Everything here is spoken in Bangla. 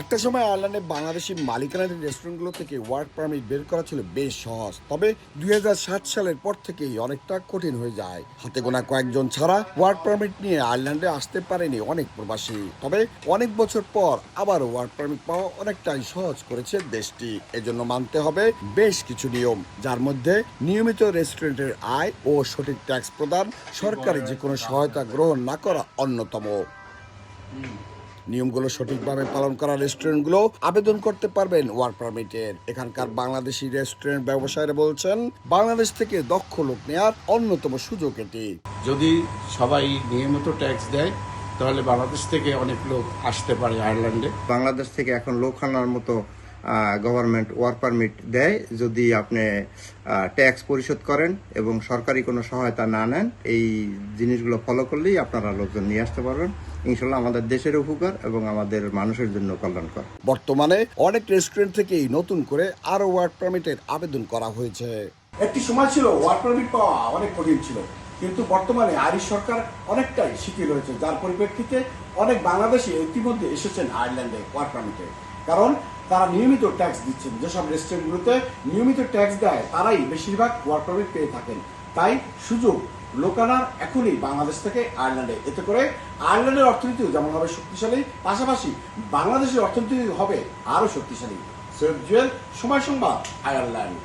একটা সময় আয়ারল্যান্ডে বাংলাদেশি মালিকানাধীন রেস্টুরেন্টগুলো থেকে ওয়ার্ক পারমিট বের করা ছিল বেশ সহজ, তবে 2007 সালের পর থেকেই অনেকটা কঠিন হয়ে যায়। হাতে গোনা কয়েকজন ছাড়া ওয়ার্ক পারমিট নিয়ে আয়ারল্যান্ডে আসতে পারেনি অনেক প্রবাসী। তবে অনেক বছর পর আবার ওয়ার্ক পারমিট পাওয়া অনেকটাই সহজ করেছে দেশটি। এজন্য মানতে হবে বেশ কিছু নিয়ম, যার মধ্যে নিয়মিত রেস্টুরেন্টের আয় ও সঠিক ট্যাক্স প্রদান, সরকারি যে কোনো সহায়তা গ্রহণ না করা অন্যতম। নিয়মগুলো সঠিকভাবে পালন করা রেস্টুরেন্টগুলো আবেদন করতে পারবেন ওয়ার্ক পারমিটের। এখানকার বাংলাদেশি রেস্টুরেন্ট ব্যবসায়ীরা বলছেন, বাংলাদেশ থেকে দক্ষ লোক নেওয়ার অন্যতম সুযোগ এটি। যদি সবাই নিয়মিত ট্যাক্স দেয় তাহলে বাংলাদেশ থেকে অনেক লোক আসতে পারে আয়ারল্যান্ডে। বাংলাদেশ থেকে এখন লোক আনার মতো গভর্নমেন্ট ওয়ার্ক পারমিট দেয় যদি আপনি ট্যাক্স পরিশোধ করেন এবং সরকারি কোনো সহায়তা না নেন। এই জিনিসগুলো ফলো করলেই আপনারা লোকজন নিয়ে আসতে পারবেন। ইনশাল্লাহ আমাদের দেশের উপকার এবং আমাদের মানুষের জন্য কল্যাণকর। বর্তমানে অনেক রেস্টুরেন্ট থেকেই নতুন করে আরো ওয়ার্ক পারমিটের আবেদন করা হয়েছে। একটি সময় ছিল ওয়ার্ক পারমিট পাওয়া অনেক কঠিন ছিল, কিন্তু বর্তমানে আইরিশ সরকার অনেকটাই শিথিল হয়েছে, যার পরিপ্রেক্ষিতে অনেক বাংলাদেশি ইতিমধ্যে এসেছেন আয়ারল্যান্ডে ওয়ার্ক পারমিটে। কারণ তারা নিয়মিত ট্যাক্স দিচ্ছেন। যেসব রেস্টুরেন্টগুলোতে নিয়মিত ট্যাক্স দেয় তারাই বেশিরভাগ ওয়ার্ক পারমিট পেয়ে থাকেন। তাই সুযোগ লোকানার এখনই বাংলাদেশ থেকে আয়ারল্যান্ডে, এতে করে আয়ারল্যান্ডের অর্থনীতিও যেমন হবে শক্তিশালী, পাশাপাশি বাংলাদেশের অর্থনীতি হবে আরও শক্তিশালী। সৈয়দ জুয়েল, সময় সংবাদ, আয়ারল্যান্ড।